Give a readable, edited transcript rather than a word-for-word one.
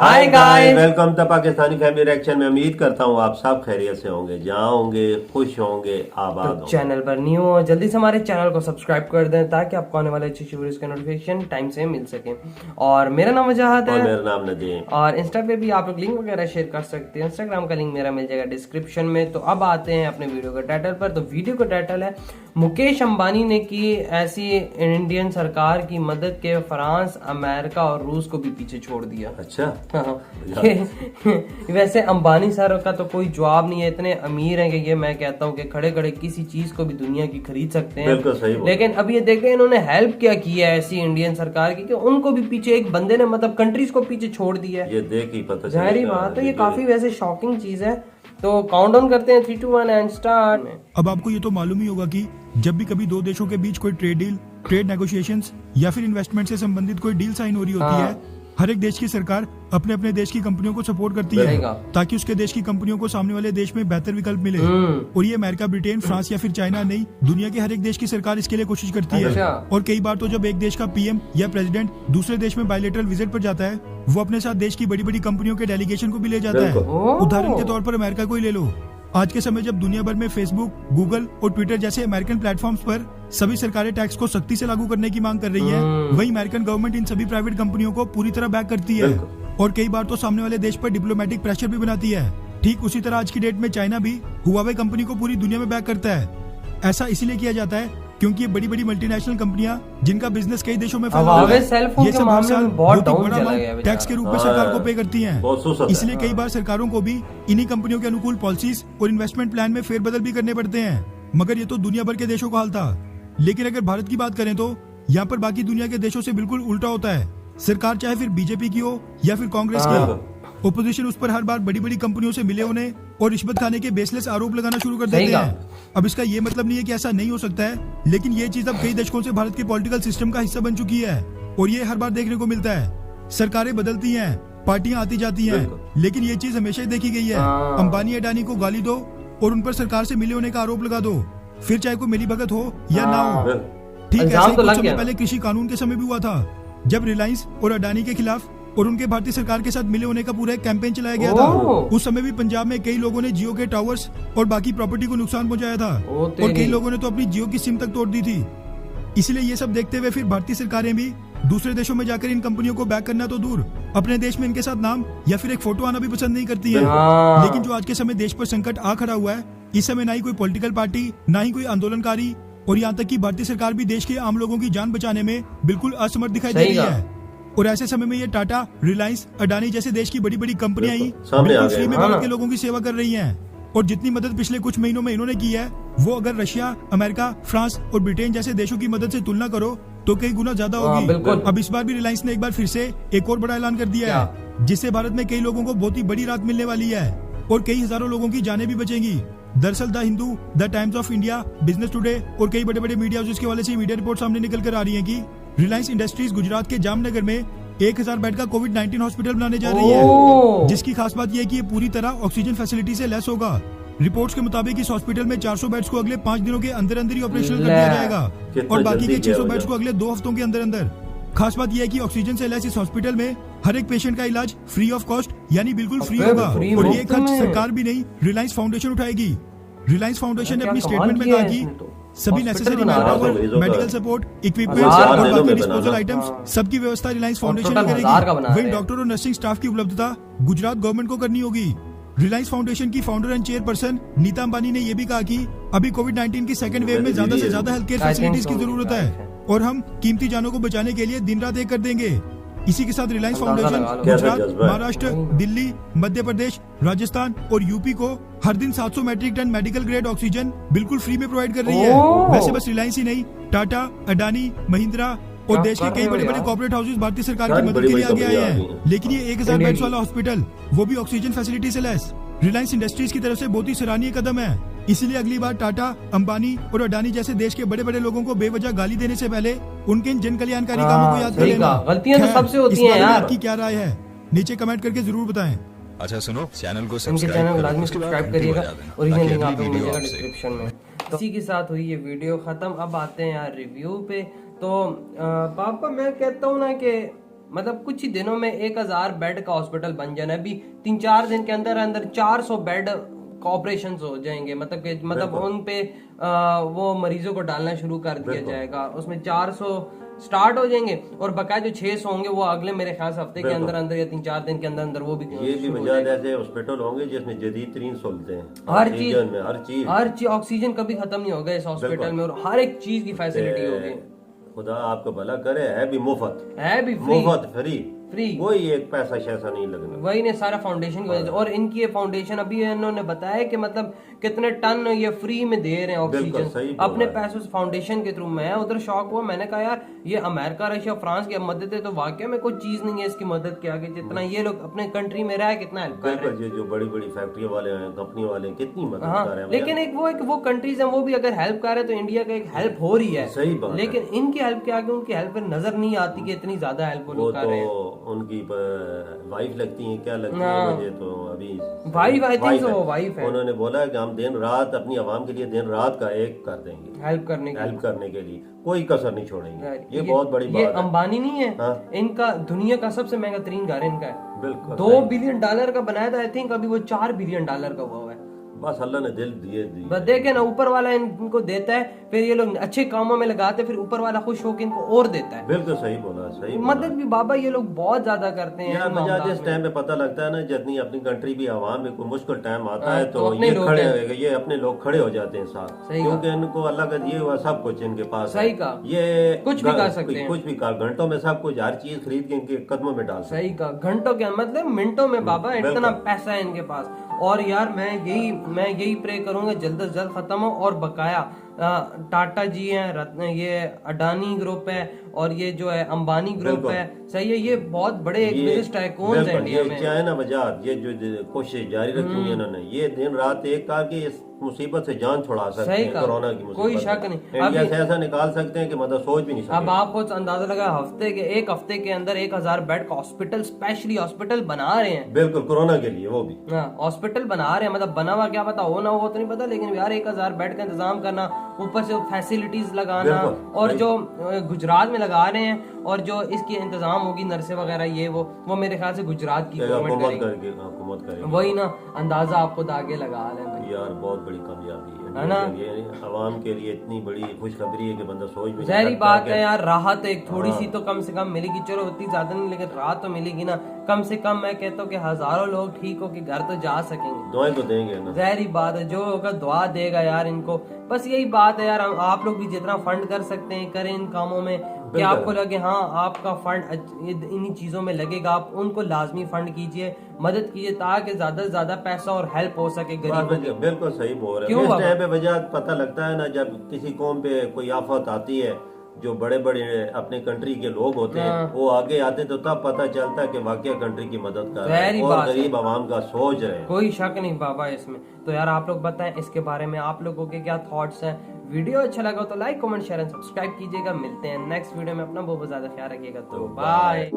Hi guys, welcome the Pakistani family reaction में। उम्मीद करता हूँ आप सब खैरियत से होंगे, जहाँ होंगे खुश होंगे, आबाद होंगे। चैनल पर न्यू हो जल्दी से हमारे चैनल को सब्सक्राइब कर दें ताकि आपको आने वाले अच्छी वीडियोस के नोटिफिकेशन टाइम से मिल सके। और मेरा नाम वजाहत है और मेरा नाम नदीम। और इंस्टा पे भी आप लोग लिंक वगैरह शेयर कर सकते हैं। इंस्टाग्राम का लिंक मेरा मिल जाएगा डिस्क्रिप्शन में। तो अब आते हैं अपने वीडियो के टाइटल पर। तो वीडियो का टाइटल है मुकेश अंबानी ने की ऐसी इंडियन सरकार की मदद के फ्रांस, अमेरिका और रूस को भी पीछे छोड़ दिया। अच्छा, हाँ। वैसे अंबानी सर का तो कोई जवाब नहीं है, इतने अमीर हैं कि ये मैं कहता हूँ कि खड़े खड़े किसी चीज को भी दुनिया की खरीद सकते हैं। बिल्कुल सही बोला। लेकिन अब ये देखें इन्होंने हेल्प क्या की है ऐसी इंडियन सरकार की कि उनको भी पीछे एक बंदे ने मतलब कंट्रीज को पीछे छोड़ दिया है। ये देख ही पता जाहिर बात है ये काफी वैसे शॉकिंग चीज है। तो काउंटडाउन करते हैं 3, 2, 1 एंड स्टार्ट। अब आपको ये तो मालूम ही होगा कि जब भी कभी दो देशों के बीच कोई ट्रेड डील, ट्रेड नेगोशिएशंस या फिर इन्वेस्टमेंट से संबंधित कोई डील साइन हो रही होती है, हर एक देश की सरकार अपने अपने देश की कंपनियों को सपोर्ट करती है ताकि उसके देश की कंपनियों को सामने वाले देश में बेहतर विकल्प मिले। और ये अमेरिका, ब्रिटेन, फ्रांस या फिर चाइना नहीं, दुनिया के हर एक देश की सरकार इसके लिए कोशिश करती है। और कई बार तो जब एक देश का पीएम या प्रेसिडेंट दूसरे देश में बायलैटरल विजिट पर जाता है, वो अपने साथ देश की बड़ी बड़ी कंपनियों के डेलीगेशन को भी ले जाता है। उदाहरण के तौर पर अमेरिका को ही ले लो। आज के समय जब दुनिया भर में फेसबुक, गूगल और ट्विटर जैसे अमेरिकन प्लेटफॉर्म्स पर सभी सरकारें टैक्स को सख्ती से लागू करने की मांग कर रही है, वहीं अमेरिकन गवर्नमेंट इन सभी प्राइवेट कंपनियों को पूरी तरह बैक करती है और कई बार तो सामने वाले देश पर डिप्लोमेटिक प्रेशर भी बनाती है। ठीक उसी तरह आज की डेट में चाइना भी हुआवे कंपनी को पूरी दुनिया में बैक करता है। ऐसा इसीलिए किया जाता है क्योंकि ये बड़ी बड़ी मल्टीनेशनल कंपनियां जिनका बिजनेस कई देशों में फैला हुआ है, ये सब हर साल बहुत बड़ा अमाउंट टैक्स के रूप में सरकार को पे करती हैं। इसलिए कई बार सरकारों को भी इन्हीं कंपनियों के अनुकूल पॉलिसीज और इन्वेस्टमेंट प्लान में फेरबदल भी करने पड़ते हैं। मगर ये तो दुनिया भर के देशों का हाल था। लेकिन अगर भारत की बात करें तो यहाँ पर बाकी दुनिया के देशों से बिल्कुल उल्टा होता है। सरकार चाहे फिर बीजेपी की हो या फिर कांग्रेस की हो, ओपोजिशन उस पर हर बार बड़ी बड़ी कंपनियों से मिले होने और रिश्वत खाने के बेसलेस आरोप लगाना शुरू कर देते हैं। अब इसका ये मतलब नहीं है कि ऐसा नहीं हो सकता है, लेकिन ये चीज अब कई दशकों से भारत के पॉलिटिकल सिस्टम का हिस्सा बन चुकी है और ये हर बार देखने को मिलता है। सरकारें बदलती हैं, पार्टियां आती जाती हैं, लेकिन ये चीज हमेशा ही देखी गई है। अंबानी अडानी को गाली दो और उन पर सरकार से मिले होने का आरोप लगा दो, फिर चाहे कोई मिलीभगत हो या ना हो। ठीक है, कुछ समय पहले कृषि कानून के समय भी हुआ था, जब रिलायंस और अडानी के खिलाफ और उनके भारतीय सरकार के साथ मिले होने का पूरा एक कैंपेन चलाया गया था। उस समय भी पंजाब में कई लोगों ने जियो के टावर्स और बाकी प्रॉपर्टी को नुकसान पहुंचाया था और कई लोगों ने तो अपनी जियो की सिम तक तोड़ दी थी। इसलिए ये सब देखते हुए फिर भारतीय सरकारें भी दूसरे देशों में जाकर इन कंपनियों को बैक करना तो दूर, अपने देश में इनके साथ नाम या फिर एक फोटो आना भी पसंद नहीं करती है। लेकिन जो आज के समय देश पर संकट आ खड़ा हुआ है, इस समय ना ही कोई पॉलिटिकल पार्टी, ना ही कोई आंदोलनकारी और यहाँ तक कि भारतीय सरकार भी देश के आम लोगों की जान बचाने में बिल्कुल असमर्थ दिखाई दे रही है। और ऐसे समय में ये टाटा, रिलायंस, अडानी जैसे देश की बड़ी बड़ी कंपनियां ही बिल्कुल फ्री में भारत के लोगों की सेवा कर रही हैं। और जितनी मदद पिछले कुछ महीनों में इन्होंने की है, वो अगर रशिया, अमेरिका, फ्रांस और ब्रिटेन जैसे देशों की मदद से तुलना करो तो कई गुना ज्यादा होगी। अब इस बार भी रिलायंस ने एक बार फिर से एक और बड़ा ऐलान कर दिया है, जिससे भारत में कई लोगों को बहुत ही बड़ी राहत मिलने वाली है और कई हजारों लोगों की जानें भी बचेंगी। दरअसल the Hindu, the times of India, business today और कई बड़े बड़े मीडिया हाउसेस के हवाले से मीडिया रिपोर्ट सामने निकल कर आ रही है कि रिलायंस इंडस्ट्रीज गुजरात के जामनगर में 1000 बेड का कोविड-19 हॉस्पिटल बनाने जा रही है, जिसकी खास बात यह है कि ये पूरी तरह ऑक्सीजन फैसिलिटी से लैस होगा। रिपोर्ट्स के मुताबिक इस हॉस्पिटल में 400 बेड्स को अगले 5 दिनों के अंदर अंदर ही ऑपरेशनल कर दिया जाएगा और बाकी के 600 बेड्स को अगले 2 हफ्तों के अंदर अंदर। खास बात यह है कि ऑक्सीजन से लैस इस हॉस्पिटल में हर एक पेशेंट का इलाज फ्री ऑफ कॉस्ट यानी बिल्कुल फ्री होगा और ये खर्च सरकार भी नहीं, रिलायंस फाउंडेशन उठाएगी। रिलायंस फाउंडेशन ने अपनी स्टेटमेंट में कहा कि सभी necessary manpower, medical support, equipments और बाकी डिस्पोजल आइटम्स सबकी व्यवस्था रिलायंस फाउंडेशन करेगी। वहीं डॉक्टर और नर्सिंग स्टाफ की उपलब्धता गुजरात गवर्नमेंट को करनी होगी। रिलायंस फाउंडेशन की founder and chairperson Nita Ambani ने यह भी कहा कि अभी कोविड-19 की सेकंड वेव में ज्यादा से ज्यादा हेल्थ केयर फैसिलिटीज की जरूरत है और हम कीमती जानों को बचाने के लिए दिन रात एक कर देंगे। इसी के साथ रिलायंस फाउंडेशन गुजरात, महाराष्ट्र, दिल्ली, मध्य प्रदेश, राजस्थान और यूपी को हर दिन 700 metric ton medical grade oxygen बिल्कुल फ्री में प्रोवाइड कर रही है। वैसे बस रिलायंस ही नहीं, टाटा, अडानी, महिंद्रा और देश के कई बड़े बड़े कॉर्पोरेट हाउसेज भारतीय सरकार की मदद के लिए आगे आए हैं। लेकिन ये 1000 बेड्स वाला हॉस्पिटल, वो भी ऑक्सीजन फैसिलिटी से लैस, रिलायंस इंडस्ट्रीज की तरफ से बहुत ही सराहनीय कदम है। इसलिए अगली बार टाटा, अंबानी और अडानी जैसे देश के बड़े बड़े लोगों को बेवजह गाली देने से पहले उनके इन जन कल्याणकारी कामों को याद कर लेना। गलतियां तो सबसे होती हैं यार। आपकी क्या राय है, नीचे कमेंट करके जरूर बताएं। अच्छा सुनो, चैनल को सब्सक्राइब करिएगा, ओरिजिनल लिंक आपको मिलेगा डिस्क्रिप्शन में। तो इसी के साथ हुई ये वीडियो खत्म। अब आते हैं यार रिव्यू पे। तो पापा मैं कहता हूँ ना कि मतलब कुछ ही दिनों में 1000 बेड का हॉस्पिटल बन जाना है। अभी 3-4 दिन के अंदर अंदर 400 बेड ऑपरेशन हो जाएंगे, मतलब उन पे वो मरीजों को डालना शुरू कर दिया जाएगा। उसमें 400 स्टार्ट हो जाएंगे और बकाया जो 600 होंगे वो अगले मेरे ख्याल से हफ्ते के अंदर अंदर या 3-4 दिन के अंदर अंदर वो भी ये भी वजह ऐसे हॉस्पिटल होंगे जिसमें जदीद तरीन सहूलतें हैं, हर चीज ऑक्सीजन कभी खत्म नहीं होगा इस हॉस्पिटल में और हर एक चीज की फैसिलिटी होगी। खुदा आपको भला करे, है भी मुफ्त, है भी मुफ्त फ्री, कोई एक पैसा शैसा नहीं लगना। वही ने सारा फाउंडेशन की वजह से। और इनकी ये फाउंडेशन अभी इन्होंने बताया कि मतलब कितने टन ये फ्री में दे रहे हैं ऑक्सीजन अपने पैसों से, फाउंडेशन के थ्रू। मैं उधर शॉक हुआ, मैंने कहा यार ये अमेरिका, रशिया, फ्रांस की मदद है तो वाकई में कोई चीज नहीं है इसकी मदद के आगे, जितना ये लोग अपने कंट्री में रह है कितना हेल्प कर रहे हैं। जो बड़ी बड़ी फैक्ट्री वाले हैं, कंपनी वाले कितनी मदद कर रहे हैं। लेकिन एक वो कंट्रीज हैं वो भी अगर हेल्प कर रहे हैं तो इंडिया का एक हेल्प हो रही है, सही बात। लेकिन इनकी हेल्प के आगे उनकी हेल्प नजर नहीं आती कि इतनी ज्यादा हेल्प वो लोग कर रहे हैं। उनकी वाइफ लगती है, क्या लगती है मुझे तो अभी wife, I think so wife है। उन्होंने बोला कि हम दिन रात अपनी आवाम के लिए दिन रात का एक कर देंगे, हेल्प करने के लिए कोई कसर नहीं छोड़ेंगे। ये बहुत बड़ी बात है। ये अंबानी नहीं है, हाँ? इनका दुनिया का सबसे महंगा तरीन घर इनका है। बिल्कुल $2 बिलियन का बनाया था, आई थिंक अभी वो $4 बिलियन का हुआ है। बस अल्लाह ने दिल दिए बस देखे ना, ऊपर वाला इनको देता है, फिर ये लोग अच्छे कामों में लगाते हैं, फिर ऊपर वाला खुश होकर इनको और देता है। बिल्कुल सही बोला, सही मदद भी बाबा ये लोग बहुत ज्यादा करते हैं। जिस टाइम पे पता लगता है ना, जितनी अपनी कंट्री भी आवाम में कोई मुश्किल टाइम आता है तो ये अपने लोग खड़े हो जाते हैं साथ, क्योंकि इनको अल्लाह का दिए हुआ सब कुछ इनके पास। सही कहा, ये कुछ भी कर सकते हैं, कुछ भी कर, घंटों में सब कुछ, हर चीज खरीद के इनके कदमों में डाल। सही कहा, घंटों के मतलब मिनटों में बाबा, इतना पैसा है इनके पास। और यार मैं यही प्रे करूंगा जल्द से जल्द खत्म हो। और बकाया टाटा जी हैं, ये अडानी ग्रुप है और ये जो है अंबानी ग्रुप है, सही है, ये बहुत बड़े बिजनेस टाइकून्स हैं इंडिया में। चाइना वजाहत ये जो कोशिश जारी रखी है इन्होंने, ये दिन रात एक करके इस मुसीबत से जान छुड़ा सकते हैं, कोरोना की मुसीबत, कोई शक नहीं। इंडिया से ऐसा निकाल सकते हैं कि मतलब सोच भी नहीं सकते। अब आप खुद अंदाजा लगा, एक हफ्ते के अंदर 1000 बेड का हॉस्पिटल, स्पेशली हॉस्पिटल बना रहे हैं, बिल्कुल कोरोना के लिए, वो भी हॉस्पिटल बना रहे हैं। मतलब बना हुआ क्या पता हो ना हो तो नहीं पता, लेकिन यार 1000 बेड का इंतजाम करना, ऊपर से फैसिलिटीज लगाना, और जो गुजरात में लगा रहे हैं और जो इसकी इंतजाम होगी नर्सें वगैरह, ये वो मेरे ख्याल से गुजरात की गवर्नमेंट करेगी। वही ना, अंदाजा आप खुद आगे लगा लें यार, बहुत बड़ी कामयाबी है ना, ये आवाम के लिए इतनी बड़ी खुशखबरी है कि बंदा सोच भी। ज़ाहिर बात है यार, राहत एक थोड़ी सी तो कम से कम मिलेगी, चलो उतनी ज्यादा नहीं लेकिन राहत तो मिलेगी ना। कम से कम मैं कहता हूँ कि हजारों लोग ठीक हो के घर तो जा सकेंगे, दुआएं तो देंगे ना। ज़ाहिर बात है, जो होगा दुआ देगा यार इनको। बस यही बात है यार, आप लोग भी जितना फंड कर सकते हैं करें इन कामों में, कि आपको लगे हाँ आपका फंड इन्हीं चीजों में लगेगा, आप उनको लाजमी फंड कीजिए, मदद कीजिए, ताकि ज्यादा से ज्यादा पैसा और हेल्प हो सके गरीबों की। बिल्कुल सही बोल रहे हैं। इस टाइम पे वजह पता लगता है ना, जब किसी कौम पे कोई आफत आती है, जो बड़े बड़े अपने कंट्री के लोग होते हैं वो आगे आते तो तब पता चलता है कि वाकई कंट्री की मदद कर रहे हैं और गरीब आवाम का सोच रहे हैं। कोई शक नहीं बाबा इसमें। तो यार आप लोग बताएं इसके बारे में, आप लोगों के क्या थॉट्स हैं। वीडियो अच्छा लगा तो like, comment, share and subscribe कीजिएगा। मिलते हैं नेक्स्ट वीडियो में, अपना बहुत ज्यादा ख्याल रखिएगा। तो बाय।